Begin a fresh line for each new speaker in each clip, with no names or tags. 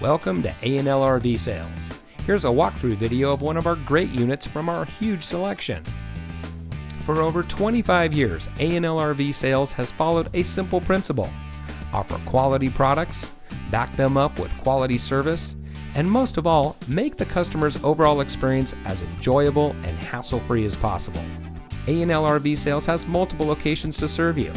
Welcome to A&L RV Sales. Here's a walkthrough video of one of our great units from our huge selection. For over 25 years, A&L RV Sales has followed a simple principle: offer quality products, back them up with quality service, and most of all, make the customer's overall experience as enjoyable and hassle-free as possible. A&L RV Sales has multiple locations to serve you.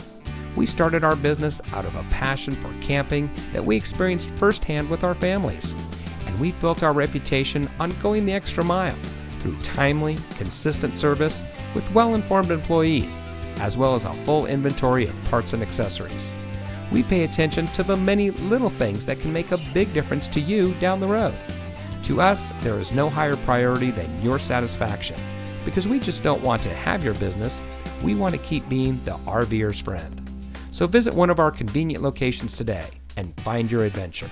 We started our business out of a passion for camping that we experienced firsthand with our families, and we've built our reputation on going the extra mile through timely, consistent service with well-informed employees, as well as a full inventory of parts and accessories. We pay attention to the many little things that can make a big difference to you down the road. To us, there is no higher priority than your satisfaction, because we just don't want to have your business, we want to keep being the RVer's friend. So visit one of our convenient locations today and find your adventure.